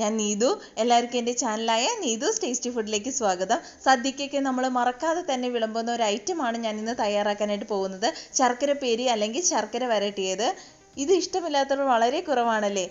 ഞാൻ നീതു. എല്ലാവർക്കും എൻ്റെ ചാനലായ നീതുസ് ടേസ്റ്റി ഫുഡിലേക്ക് സ്വാഗതം. സദ്യക്കൊക്കെ നമ്മൾ മറക്കാതെ തന്നെ വിളമ്പുന്ന ഒരു ഐറ്റമാണ് ഞാൻ ഇന്ന് തയ്യാറാക്കാനായിട്ട് പോകുന്നത്. ശർക്കര ഉപ്പേരി അല്ലെങ്കിൽ ശർക്കര വരട്ടിയത്. ഇത് ഇഷ്ടമില്ലാത്തവർ വളരെ കുറവാണല്ലേ.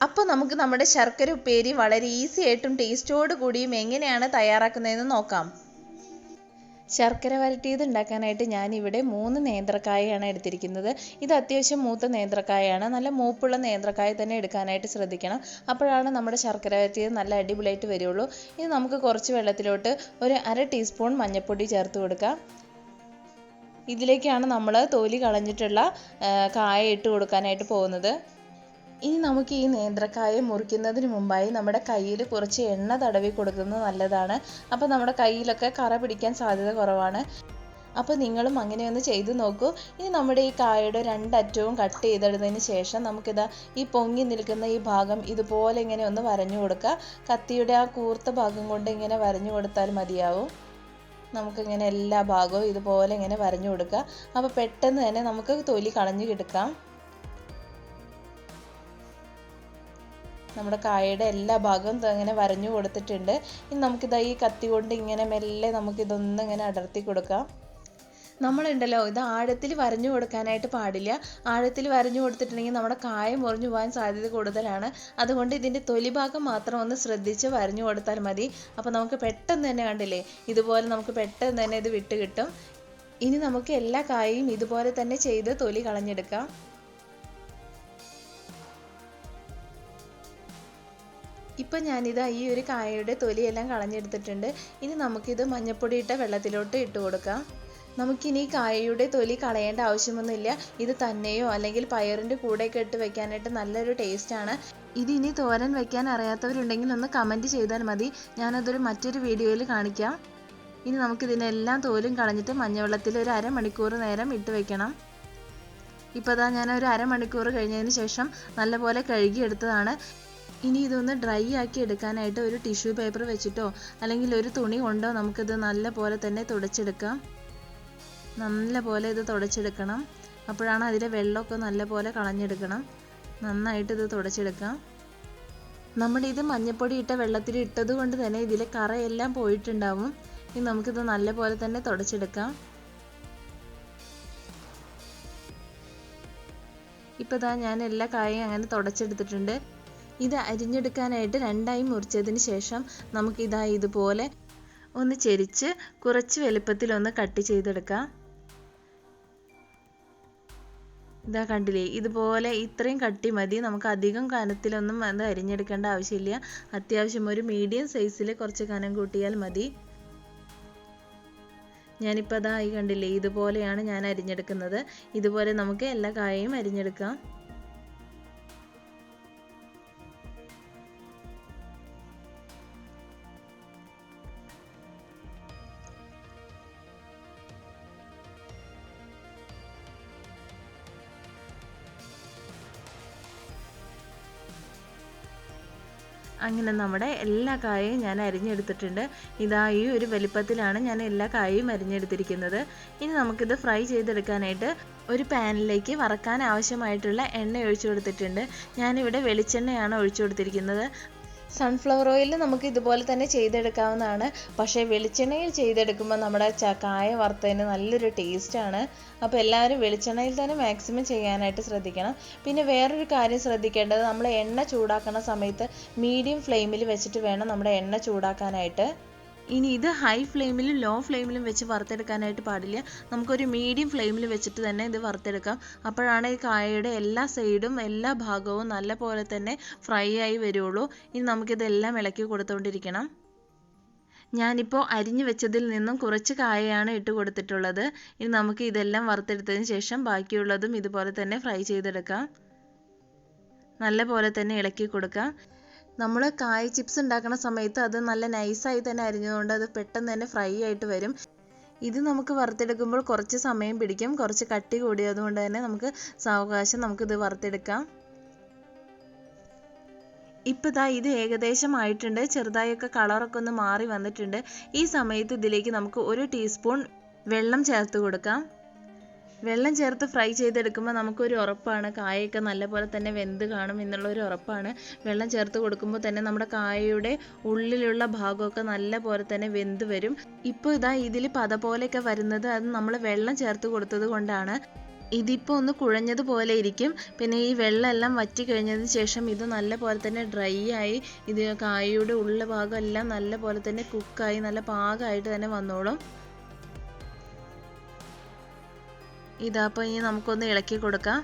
അപ്പോൾ നമുക്ക് നമ്മുടെ ശർക്കര ഉപ്പേരി വളരെ ഈസി ആയിട്ടും ടേസ്റ്റോട് കൂടിയും എങ്ങനെയാണ് തയ്യാറാക്കുന്നതെന്ന് നോക്കാം. ശർക്കര വരട്ടിയത് ഉണ്ടാക്കാനായിട്ട് ഞാനിവിടെ 3 നേന്ത്രക്കായയാണ് എടുത്തിരിക്കുന്നത്. ഇത് അത്യാവശ്യം മൂത്ത നേന്ത്രക്കായാണ്. നല്ല മൂപ്പുള്ള നേന്ത്രക്കായ തന്നെ എടുക്കാനായിട്ട് ശ്രദ്ധിക്കണം. അപ്പോഴാണ് നമ്മുടെ ശർക്കര വരട്ടിയത് നല്ല അടിപൊളിയായിട്ട് വരുള്ളൂ. ഇനി നമുക്ക് കുറച്ച് വെള്ളത്തിലോട്ട് ഒരു 1/2 ടീസ്പൂൺ മഞ്ഞൾപ്പൊടി ചേർത്ത് കൊടുക്കാം. ഇതിലേക്കാണ് നമ്മൾ തൊലി കളഞ്ഞിട്ടുള്ള കായ ഇട്ട് കൊടുക്കാനായിട്ട് പോകുന്നത്. ഇനി നമുക്ക് ഈ നേന്ത്രക്കായ മുറിക്കുന്നതിന് മുമ്പായി നമ്മുടെ കയ്യിൽ കുറച്ച് എണ്ണ തടവി കൊടുക്കുന്നത് നല്ലതാണ്. അപ്പോൾ നമ്മുടെ കയ്യിലൊക്കെ കറ പിടിക്കാൻ സാധ്യത കുറവാണ്. അപ്പോൾ നിങ്ങളും അങ്ങനെ ഒന്ന് ചെയ്തു നോക്കൂ. ഇനി നമ്മുടെ ഈ കായയുടെ 2 അറ്റവും കട്ട് ചെയ്തെടുത്തതിന് ശേഷം നമുക്കിതാ ഈ പൊങ്ങി നിൽക്കുന്ന ഈ ഭാഗം ഇതുപോലെ ഇങ്ങനെ ഒന്ന് വരഞ്ഞു കൊടുക്കുക. കത്തിയുടെ ആ കൂർത്ത ഭാഗം കൊണ്ട് ഇങ്ങനെ വരഞ്ഞു കൊടുത്താൽ മതിയാവും. നമുക്കിങ്ങനെ എല്ലാ ഭാഗവും ഇതുപോലെ ഇങ്ങനെ വരഞ്ഞു കൊടുക്കുക. അപ്പോൾ പെട്ടെന്ന് തന്നെ നമുക്ക് തൊലി കളഞ്ഞു കിടക്കാം. നമ്മുടെ കായയുടെ എല്ലാ ഭാഗവും ഇങ്ങനെ വരഞ്ഞു കൊടുത്തിട്ടുണ്ട്. ഇനി നമുക്കിതാ ഈ കത്തി കൊണ്ട് ഇങ്ങനെ മെല്ലെ നമുക്കിതൊന്ന് ഇങ്ങനെ അടർത്തി കൊടുക്കാം. നമ്മളുണ്ടല്ലോ, ഇത് ആഴത്തിൽ വരഞ്ഞു കൊടുക്കാനായിട്ട് പാടില്ല. ആഴത്തിൽ വരഞ്ഞു കൊടുത്തിട്ടുണ്ടെങ്കിൽ നമ്മുടെ കായ മുറിഞ്ഞു പോകാൻ സാധ്യത കൂടുതലാണ്. അതുകൊണ്ട് ഇതിൻ്റെ തൊലി ഭാഗം മാത്രം ഒന്ന് ശ്രദ്ധിച്ച് വരഞ്ഞു കൊടുത്താൽ മതി. അപ്പോൾ നമുക്ക് പെട്ടെന്ന് തന്നെ കണ്ടില്ലേ, ഇതുപോലെ നമുക്ക് പെട്ടെന്ന് തന്നെ ഇത് വിട്ട് കിട്ടും. ഇനി നമുക്ക് എല്ലാ കായയും ഇതുപോലെ തന്നെ ചെയ്ത് തൊലി കളഞ്ഞെടുക്കാം. ഇപ്പം ഞാനിതാ ഈ ഒരു കായയുടെ തൊലിയെല്ലാം കളഞ്ഞെടുത്തിട്ടുണ്ട്. ഇനി നമുക്കിത് മഞ്ഞൾപ്പൊടി ഇട്ട വെള്ളത്തിലോട്ട് ഇട്ട് കൊടുക്കാം. നമുക്കിനി കായയുടെ തൊലി കളയേണ്ട ആവശ്യമൊന്നുമില്ല. ഇത് തന്നെയോ അല്ലെങ്കിൽ പയറിൻ്റെ കൂടെയൊക്കെ ഇട്ട് വെക്കാനായിട്ട് നല്ലൊരു ടേസ്റ്റാണ്. ഇതിനി തോരൻ വെക്കാൻ അറിയാത്തവരുണ്ടെങ്കിൽ ഒന്ന് കമൻറ്റ് ചെയ്താൽ മതി. ഞാനതൊരു മറ്റൊരു വീഡിയോയിൽ കാണിക്കാം. ഇനി നമുക്കിതിനെല്ലാം തോലും കളഞ്ഞിട്ട് മഞ്ഞവെള്ളത്തിൽ ഒരു 1/2 മണിക്കൂർ നേരം ഇട്ട് വെക്കണം. ഇപ്പോൾ ദാ ഞാൻ ഒരു 1/2 മണിക്കൂർ കഴിഞ്ഞതിന് ശേഷം നല്ലപോലെ കഴുകിയെടുത്തതാണ്. ഇനി ഇതൊന്ന് ഡ്രൈ ആക്കി എടുക്കാനായിട്ട് ഒരു ടിഷ്യൂ പേപ്പർ വെച്ചിട്ടോ അല്ലെങ്കിൽ ഒരു തുണി കൊണ്ടോ നമുക്കിത് നല്ല പോലെ തന്നെ തുടച്ചെടുക്കാം. നല്ല പോലെ ഇത് തുടച്ചെടുക്കണം. അപ്പോഴാണ് അതിലെ വെള്ളമൊക്കെ നല്ല പോലെ കളഞ്ഞെടുക്കണം. നന്നായിട്ട് ഇത് തുടച്ചെടുക്കാം. നമ്മുടെ ഇത് മഞ്ഞൾപ്പൊടി ഇട്ട വെള്ളത്തിൽ ഇട്ടത് കൊണ്ട് തന്നെ ഇതിലെ കറയെല്ലാം പോയിട്ടുണ്ടാവും. ഇനി നമുക്കിത് നല്ല പോലെ തന്നെ തുടച്ചെടുക്കാം. ഇപ്പോൾ ദാ ഞാൻ എല്ലാ കായയും അങ്ങനെ തുടച്ചെടുത്തിട്ടുണ്ട്. ഇത് അരിഞ്ഞെടുക്കാനായിട്ട് 2ആയി മുറിച്ചതിന് ശേഷം നമുക്കിതാ ഇതുപോലെ ഒന്ന് ചെരിച്ച് കുറച്ച് വലുപ്പത്തിലൊന്ന് കട്ട് ചെയ്തെടുക്കാം. ഇതാ കണ്ടില്ലേ, ഇതുപോലെ ഇത്രയും കട്ടി മതി. നമുക്ക് അധികം കനത്തിലൊന്നും അത് അരിഞ്ഞെടുക്കേണ്ട ആവശ്യമില്ല. അത്യാവശ്യം ഒരു മീഡിയം സൈസിൽ കുറച്ച് കനം കൂട്ടിയാൽ മതി. ഞാനിപ്പോൾ അതാ ഈ കണ്ടില്ലേ, ഇതുപോലെയാണ് ഞാൻ അരിഞ്ഞെടുക്കുന്നത്. ഇതുപോലെ നമുക്ക് എല്ലാ കായയും അരിഞ്ഞെടുക്കാം. അങ്ങനെ നമ്മുടെ എല്ലാ കായയും ഞാൻ അരിഞ്ഞെടുത്തിട്ടുണ്ട്. ഇതാ ഈ ഒരു വലിപ്പത്തിലാണ് ഞാൻ എല്ലാ കായയും അരിഞ്ഞെടുത്തിരിക്കുന്നത്. ഇനി നമുക്കിത് ഫ്രൈ ചെയ്തെടുക്കാനായിട്ട് ഒരു പാനിലേക്ക് വറക്കാൻ ആവശ്യമായിട്ടുള്ള എണ്ണ ഒഴിച്ചു കൊടുത്തിട്ടുണ്ട്. ഞാനിവിടെ വെളിച്ചെണ്ണയാണ് ഒഴിച്ചു കൊടുത്തിരിക്കുന്നത്. സൺഫ്ലവർ ഓയിലിൽ നമുക്ക് ഇതുപോലെ തന്നെ ചെയ്തെടുക്കാവുന്നതാണ്. പക്ഷേ വെളിച്ചെണ്ണയിൽ ചെയ്തെടുക്കുമ്പോൾ നമ്മുടെ കായ വറുത്തതിന് നല്ലൊരു ടേസ്റ്റാണ്. അപ്പോൾ എല്ലാവരും വെളിച്ചെണ്ണയിൽ തന്നെ മാക്സിമം ചെയ്യാനായിട്ട് ശ്രദ്ധിക്കണം. പിന്നെ വേറൊരു കാര്യം ശ്രദ്ധിക്കേണ്ടത്, നമ്മൾ എണ്ണ ചൂടാക്കുന്ന സമയത്ത് മീഡിയം ഫ്ലെയിമിൽ വെച്ചിട്ട് വേണം നമ്മുടെ എണ്ണ ചൂടാക്കാനായിട്ട്. ഇനി ഇത് ഹൈ ഫ്ലെയിമിലും ലോ ഫ്ലെയിമിലും വെച്ച് വറുത്തെടുക്കാനായിട്ട് പാടില്ല. നമുക്കൊരു മീഡിയം ഫ്ലെയിമിൽ വെച്ചിട്ട് തന്നെ ഇത് വറുത്തെടുക്കാം. അപ്പോഴാണ് ഈ കായയുടെ എല്ലാ സൈഡും എല്ലാ ഭാഗവും നല്ല പോലെ തന്നെ ഫ്രൈ ആയി വരുള്ളൂ. ഇനി നമുക്കിതെല്ലാം ഇളക്കി കൊടുത്തുകൊണ്ടിരിക്കണം. ഞാനിപ്പോൾ അരിഞ്ഞു വെച്ചതിൽ നിന്നും കുറച്ച് കായയാണ് ഇട്ട് കൊടുത്തിട്ടുള്ളത്. ഇനി നമുക്ക് ഇതെല്ലാം വറുത്തെടുത്തതിന് ശേഷം ബാക്കിയുള്ളതും ഇതുപോലെ തന്നെ ഫ്രൈ ചെയ്തെടുക്കാം. നല്ല പോലെ തന്നെ ഇളക്കി കൊടുക്കാം. നമ്മൾ കായ ചിപ്സ് ഉണ്ടാക്കുന്ന സമയത്ത് അത് നല്ല നൈസായി തന്നെ അരിഞ്ഞതുകൊണ്ട് അത് പെട്ടെന്ന് തന്നെ ഫ്രൈ ആയിട്ട് വരും. ഇത് നമുക്ക് വറുത്തെടുക്കുമ്പോൾ കുറച്ച് സമയം പിടിക്കും. കുറച്ച് കട്ടി കൂടിയതുകൊണ്ട് തന്നെ നമുക്ക് സാവകാശം നമുക്കിത് വറുത്തെടുക്കാം. ഇപ്പോൾ ദാ ഇത് ഏകദേശം ആയിട്ടുണ്ട്. ചെറുതായൊക്കെ കളറൊക്കെ ഒന്ന് മാറി വന്നിട്ടുണ്ട്. ഈ സമയത്ത് ഇതിലേക്ക് നമുക്ക് 1 ടീസ്പൂൺ വെള്ളം ചേർത്ത് കൊടുക്കാം. വെള്ളം ചേർത്ത് ഫ്രൈ ചെയ്തെടുക്കുമ്പോൾ നമുക്കൊരു ഉറപ്പാണ് കായൊക്കെ നല്ലപോലെ തന്നെ വെന്ത് കാണും എന്നുള്ളൊരു ഉറപ്പാണ്. വെള്ളം ചേർത്ത് കൊടുക്കുമ്പോൾ തന്നെ നമ്മുടെ കായയുടെ ഉള്ളിലുള്ള ഭാഗമൊക്കെ നല്ലപോലെ തന്നെ വെന്ത് വരും. ഇപ്പോൾ ഇതാ ഇതിൽ പത പോലെയൊക്കെ വരുന്നത് അത് നമ്മൾ വെള്ളം ചേർത്ത് കൊടുത്തത് കൊണ്ടാണ്. ഇതിപ്പോൾ ഒന്ന് കുഴഞ്ഞതുപോലെ ഇരിക്കും. പിന്നെ ഈ വെള്ളം എല്ലാം വറ്റി കഴിഞ്ഞതിന് ശേഷം ഇത് നല്ലപോലെ തന്നെ ഡ്രൈ ആയി ഇത് കായയുടെ ഉള്ള ഭാഗം എല്ലാം നല്ലപോലെ തന്നെ കുക്കായി നല്ല പാകമായിട്ട് തന്നെ വന്നോളും. ഇതപ്പോൾ ഇനി നമുക്കൊന്ന് ഇളക്കി കൊടുക്കാം.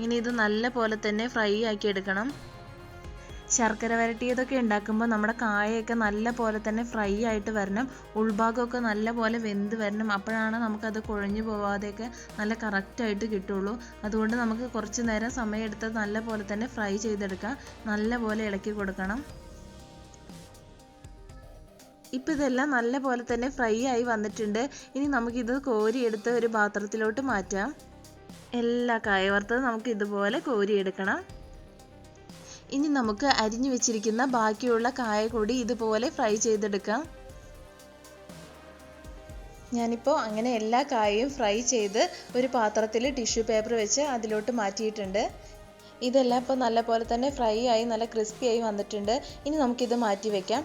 ഇനി ഇത് നല്ല പോലെ തന്നെ ഫ്രൈ ആക്കി എടുക്കണം. ശർക്കര വരട്ടിയതൊക്കെ ഉണ്ടാക്കുമ്പോൾ നമ്മുടെ കായയൊക്കെ നല്ല പോലെ തന്നെ ഫ്രൈ ആയിട്ട് വരണം. ഉൾഭാഗമൊക്കെ നല്ല പോലെ വെന്ത് വരണം. അപ്പോഴാണ് നമുക്കത് കുഴഞ്ഞു പോവാതെയൊക്കെ നല്ല കറക്റ്റായിട്ട് കിട്ടുള്ളൂ. അതുകൊണ്ട് നമുക്ക് കുറച്ച് നേരം സമയമെടുത്ത് നല്ല പോലെ തന്നെ ഫ്രൈ ചെയ്തെടുക്കാം. നല്ല പോലെ ഇളക്കി കൊടുക്കണം. ഇപ്പം ഇതെല്ലാം നല്ല പോലെ തന്നെ ഫ്രൈ ആയി വന്നിട്ടുണ്ട്. ഇനി നമുക്കിത് കോരിയെടുത്ത് ഒരു പാത്രത്തിലോട്ട് മാറ്റാം. എല്ലാ കായ വറുത്തതും നമുക്ക് ഇതുപോലെ കോരിയെടുക്കണം. ഇനി നമുക്ക് അരിഞ്ഞു വെച്ചിരിക്കുന്ന ബാക്കിയുള്ള കായ കൂടി ഇതുപോലെ ഫ്രൈ ചെയ്തെടുക്കാം. ഞാനിപ്പോൾ അങ്ങനെ എല്ലാ കായയും ഫ്രൈ ചെയ്ത് ഒരു പാത്രത്തിൽ ടിഷ്യൂ പേപ്പർ വെച്ച് അതിലോട്ട് മാറ്റിയിട്ടുണ്ട്. ഇതെല്ലാം ഇപ്പോൾ നല്ല പോലെ തന്നെ ഫ്രൈ ആയി നല്ല ക്രിസ്പി ആയി വന്നിട്ടുണ്ട്. ഇനി നമുക്കിത് മാറ്റി വയ്ക്കാം.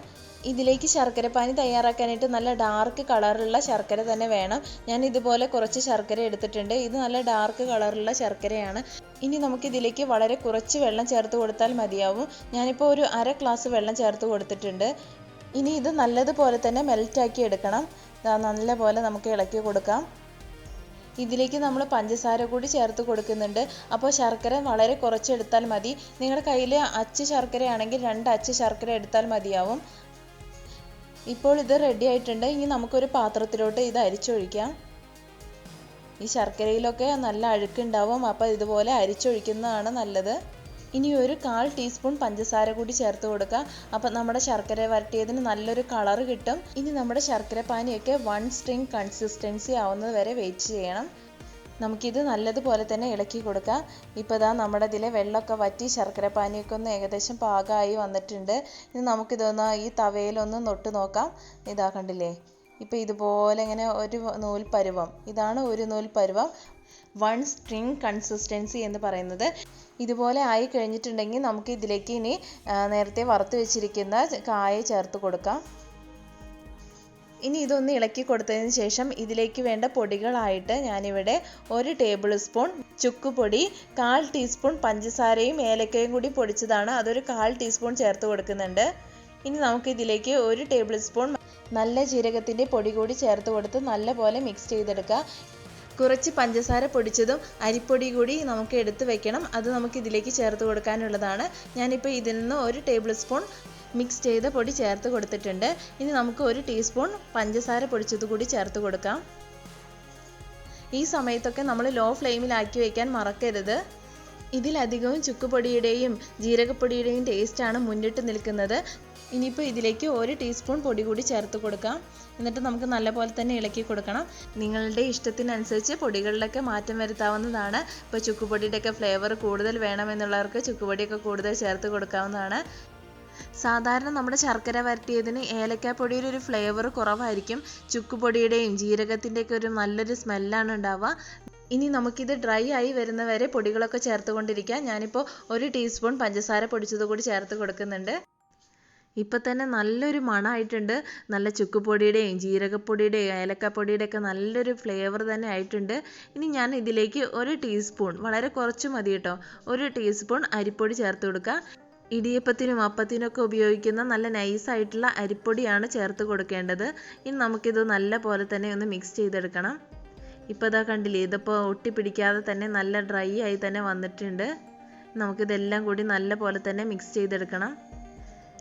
ഇതിലേക്ക് ശർക്കരപ്പാനി തയ്യാറാക്കാനായിട്ട് നല്ല ഡാർക്ക് കളറുള്ള ശർക്കര തന്നെ വേണം. ഞാൻ ഇതുപോലെ കുറച്ച് ശർക്കര എടുത്തിട്ടുണ്ട്. ഇത് നല്ല ഡാർക്ക് കളറുള്ള ശർക്കരയാണ്. ഇനി നമുക്കിതിലേക്ക് വളരെ കുറച്ച് വെള്ളം ചേർത്ത് കൊടുത്താൽ മതിയാവും. ഞാനിപ്പോൾ ഒരു അര ഗ്ലാസ് വെള്ളം ചേർത്ത് കൊടുത്തിട്ടുണ്ട്. ഇനി ഇത് നല്ലതുപോലെ തന്നെ മെൽറ്റാക്കി എടുക്കണം. നല്ലപോലെ നമുക്ക് ഇളക്കി കൊടുക്കാം. ഇതിലേക്ക് നമ്മൾ പഞ്ചസാര കൂടി ചേർത്ത് കൊടുക്കുന്നുണ്ട്. അപ്പോൾ ശർക്കര വളരെ കുറച്ചെടുത്താൽ മതി. നിങ്ങളുടെ കയ്യിൽ അച്ച് ശർക്കരയാണെങ്കിൽ 2 അച്ച് ശർക്കര എടുത്താൽ മതിയാവും. ഇപ്പോൾ ഇത് റെഡി ആയിട്ടുണ്ട്. ഇനി നമുക്കൊരു പാത്രത്തിലോട്ട് ഇത് അരിച്ചൊഴിക്കാം. ഈ ശർക്കരയിലൊക്കെ നല്ല അഴുക്കുണ്ടാവും. അപ്പോൾ ഇതുപോലെ അരിച്ചൊഴിക്കുന്നതാണ് നല്ലത്. ഇനി ഒരു 1/4 ടീസ്പൂൺ പഞ്ചസാര കൂടി ചേർത്ത് കൊടുക്കാം. അപ്പം നമ്മുടെ ശർക്കര വരട്ടിയതിന് നല്ലൊരു കളറ് കിട്ടും. ഇനി നമ്മുടെ ശർക്കര പാനിയൊക്കെ 1 സ്ട്രിങ് കൺസിസ്റ്റൻസി ആവുന്നത് വരെ വെയിറ്റ് ചെയ്യണം. നമുക്കിത് നല്ലതുപോലെ തന്നെ ഇളക്കി കൊടുക്കാം. ഇപ്പോൾ ഇതാ നമ്മുടെ ഇതിലെ വെള്ളമൊക്കെ വറ്റി ശർക്കര പാനിയൊക്കെ ഒന്ന് ഏകദേശം പാകമായി വന്നിട്ടുണ്ട്. ഇനി നമുക്കിതൊന്ന് ഈ തവയിലൊന്ന് തൊട്ട് നോക്കാം. ഇതാ കണ്ടില്ലേ, ഇപ്പോൾ ഇതുപോലെ ഇങ്ങനെ ഒരു നൂൽ പരുവം, ഇതാണ് ഒരു നൂൽ പരുവം. 1 സ്ട്രിങ് കൺസിസ്റ്റൻസി എന്ന് പറയുന്നത്. ഇതുപോലെ ആയി കഴിഞ്ഞിട്ടുണ്ടെങ്കിൽ നമുക്ക് ഇതിലേക്ക് ഇനി നേരത്തെ വറുത്ത് വെച്ചിരിക്കുന്ന കായ ചേർത്ത് കൊടുക്കാം. ഇനി ഇതൊന്ന് ഇളക്കി കൊടുത്തതിന് ശേഷം ഇതിലേക്ക് വേണ്ട പൊടികളായിട്ട് ഞാനിവിടെ 1 ടേബിൾ സ്പൂൺ ചുക്കുപൊടി, 1/4 ടീസ്പൂൺ പഞ്ചസാരയും ഏലക്കയും കൂടി പൊടിച്ചതാണ്, അതൊരു 1/4 ടീസ്പൂൺ ചേർത്ത് കൊടുക്കുന്നുണ്ട്. ഇനി നമുക്ക് ഇതിലേക്ക് 1 ടേബിൾ സ്പൂൺ നല്ല ജീരകത്തിൻ്റെ പൊടി കൂടി ചേർത്ത് കൊടുത്ത് നല്ലപോലെ മിക്സ് ചെയ്തെടുക്കുക. കുറച്ച് പഞ്ചസാര പൊടിച്ചതും അരിപ്പൊടി കൂടി നമുക്ക് എടുത്ത് വെക്കണം. അത് നമുക്ക് ഇതിലേക്ക് ചേർത്ത് കൊടുക്കാനുള്ളതാണ്. ഞാനിപ്പോൾ ഇതിൽ നിന്ന് 1 ടേബിൾ സ്പൂൺ മിക്സ് ചെയ്ത പൊടി ചേർത്ത് കൊടുത്തിട്ടുണ്ട്. ഇനി നമുക്ക് 1 ടീസ്പൂൺ പഞ്ചസാര പൊടിച്ചത് കൂടി ചേർത്ത് കൊടുക്കാം. ഈ സമയത്തൊക്കെ നമ്മൾ ലോ ഫ്ലെയിമിലാക്കി വയ്ക്കാൻ മറക്കരുത്. ഇതിലധികവും ചുക്കുപൊടിയുടെയും ജീരകപ്പൊടിയുടെയും ടേസ്റ്റാണ് മുന്നിട്ട് നിൽക്കുന്നത്. ഇനിയിപ്പോൾ ഇതിലേക്ക് 1 ടീസ്പൂൺ പൊടി കൂടി ചേർത്ത് കൊടുക്കാം. എന്നിട്ട് നമുക്ക് നല്ലപോലെ തന്നെ ഇളക്കി കൊടുക്കണം. നിങ്ങളുടെ ഇഷ്ടത്തിനനുസരിച്ച് പൊടികളിലൊക്കെ മാറ്റം വരുത്താവുന്നതാണ്. ഇപ്പോൾ ചുക്കുപൊടിയുടെയൊക്കെ ഫ്ലേവർ കൂടുതൽ വേണമെന്നുള്ളവർക്ക് ചുക്കുപൊടിയൊക്കെ കൂടുതൽ ചേർത്ത് കൊടുക്കാവുന്നതാണ്. സാധാരണ നമ്മുടെ ശർക്കര വരട്ടിയതിന് ഏലക്കാപ്പൊടിയുടെ ഒരു ഫ്ലേവർ കുറവായിരിക്കും. ചുക്കുപൊടിയുടെയും ജീരകത്തിൻ്റെയൊക്കെ ഒരു നല്ലൊരു സ്മെല്ലാണ് ഉണ്ടാവുക. ഇനി നമുക്കിത് ഡ്രൈ ആയി വരുന്നവരെ പൊടികളൊക്കെ ചേർത്ത് കൊണ്ടിരിക്കാം. ഞാനിപ്പോൾ 1 ടീസ്പൂൺ പഞ്ചസാര പൊടിച്ചത് കൂടി ചേർത്ത് കൊടുക്കുന്നുണ്ട്. ഇപ്പം തന്നെ നല്ലൊരു മണമായിട്ടുണ്ട്. നല്ല ചുക്കുപൊടിയുടെയും ജീരകപ്പൊടിയുടെയും ഏലക്കപ്പൊടിയുടെയൊക്കെ നല്ലൊരു ഫ്ലേവർ തന്നെ ആയിട്ടുണ്ട്. ഇനി ഞാൻ ഇതിലേക്ക് 1 ടീസ്പൂൺ, വളരെ കുറച്ച് മതി കേട്ടോ, 1 ടീസ്പൂൺ അരിപ്പൊടി ചേർത്ത് കൊടുക്കുക. ഇടിയപ്പത്തിനും അപ്പത്തിനൊക്കെ ഉപയോഗിക്കുന്ന നല്ല നൈസായിട്ടുള്ള അരിപ്പൊടിയാണ് ചേർത്ത് കൊടുക്കേണ്ടത്. ഇനി നമുക്കിത് നല്ല പോലെ തന്നെ ഒന്ന് മിക്സ് ചെയ്തെടുക്കണം. ഇപ്പോൾ ഇതാ കണ്ടില്ലേ, ഇതിപ്പോൾ ഒട്ടിപ്പിടിക്കാതെ തന്നെ നല്ല ഡ്രൈ ആയി തന്നെ വന്നിട്ടുണ്ട്. നമുക്കിതെല്ലാം കൂടി നല്ല പോലെ തന്നെ മിക്സ് ചെയ്തെടുക്കണം.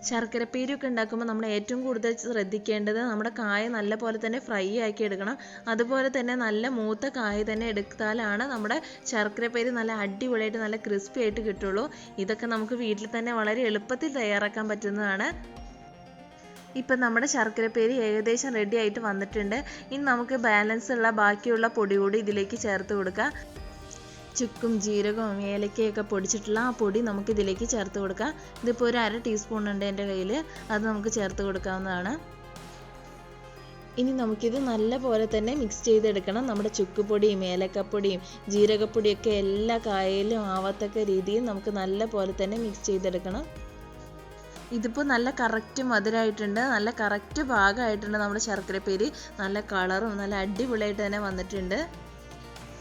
ശർക്കരപ്പേരിയൊക്കെ ഉണ്ടാക്കുമ്പോൾ നമ്മൾ ഏറ്റവും കൂടുതൽ ശ്രദ്ധിക്കേണ്ടത് നമ്മുടെ കായ നല്ല പോലെ തന്നെ ഫ്രൈ ആക്കി എടുക്കണം. അതുപോലെ തന്നെ നല്ല മൂത്ത കായ തന്നെ എടുത്താലാണ് നമ്മുടെ ശർക്കരപ്പേരി നല്ല അടിപൊളിയായിട്ട് നല്ല ക്രിസ്പി ആയിട്ട് കിട്ടുള്ളൂ. ഇതൊക്കെ നമുക്ക് വീട്ടിൽ തന്നെ വളരെ എളുപ്പത്തിൽ തയ്യാറാക്കാൻ പറ്റുന്നതാണ്. ഇപ്പം നമ്മുടെ ശർക്കരപ്പേരി ഏകദേശം റെഡി ആയിട്ട് വന്നിട്ടുണ്ട്. ഇനി നമുക്ക് ബാലൻസ് ഉള്ള ബാക്കിയുള്ള പൊടി കൂടി ഇതിലേക്ക് ചേർത്ത് കൊടുക്കാം. ചുക്കും ജീരകവും ഏലക്കയൊക്കെ പൊടിച്ചിട്ടുള്ള ആ പൊടി നമുക്ക് ഇതിലേക്ക് ചേർത്ത് കൊടുക്കാം. ഇതിപ്പോൾ ഒരു 1/2 ടീസ്പൂൺ ഉണ്ട് എൻ്റെ കയ്യിൽ, അത് നമുക്ക് ചേർത്ത് കൊടുക്കാവുന്നതാണ്. ഇനി നമുക്കിത് നല്ല പോലെ തന്നെ മിക്സ് ചെയ്തെടുക്കണം. നമ്മുടെ ചുക്കുപൊടിയും ഏലക്കപ്പൊടിയും ജീരകപ്പൊടിയൊക്കെ എല്ലാ കായയിലും ആവത്തക്ക രീതിയിൽ നമുക്ക് നല്ല പോലെ തന്നെ മിക്സ് ചെയ്തെടുക്കണം. ഇതിപ്പോൾ നല്ല കറക്റ്റ് മധുരമായിട്ടുണ്ട്, നല്ല കറക്റ്റ് പാകമായിട്ടുണ്ട്. നമ്മുടെ ശർക്കരപ്പേരി നല്ല കളറും നല്ല അടിപൊളിയായിട്ട് തന്നെ വന്നിട്ടുണ്ട്.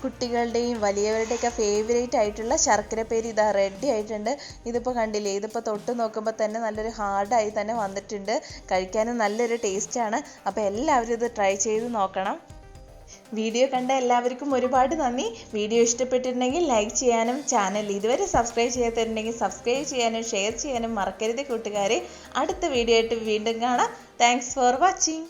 കുട്ടികളുടെയും വലിയവരുടെയൊക്കെ ഫേവറേറ്റ് ആയിട്ടുള്ള ശർക്കരപ്പേരി ഇതാ റെഡി ആയിട്ടുണ്ട്. ഇതിപ്പോൾ കണ്ടില്ലേ, ഇതിപ്പോൾ തൊട്ട് നോക്കുമ്പോൾ തന്നെ നല്ലൊരു ഹാർഡായി തന്നെ വന്നിട്ടുണ്ട്. കഴിക്കാനും നല്ലൊരു ടേസ്റ്റാണ്. അപ്പോൾ എല്ലാവരും ഇത് ട്രൈ ചെയ്ത് നോക്കണം. വീഡിയോ കണ്ട എല്ലാവർക്കും ഒരുപാട് നന്ദി. വീഡിയോ ഇഷ്ടപ്പെട്ടിട്ടുണ്ടെങ്കിൽ ലൈക്ക് ചെയ്യാനും ചാനൽ ഇതുവരെ സബ്സ്ക്രൈബ് ചെയ്യാത്തിട്ടുണ്ടെങ്കിൽ സബ്സ്ക്രൈബ് ചെയ്യാനും ഷെയർ ചെയ്യാനും മറക്കരുത് കൂട്ടുകാരെ. അടുത്ത വീഡിയോ ആയിട്ട് വീണ്ടും കാണാം. Thanks for watching.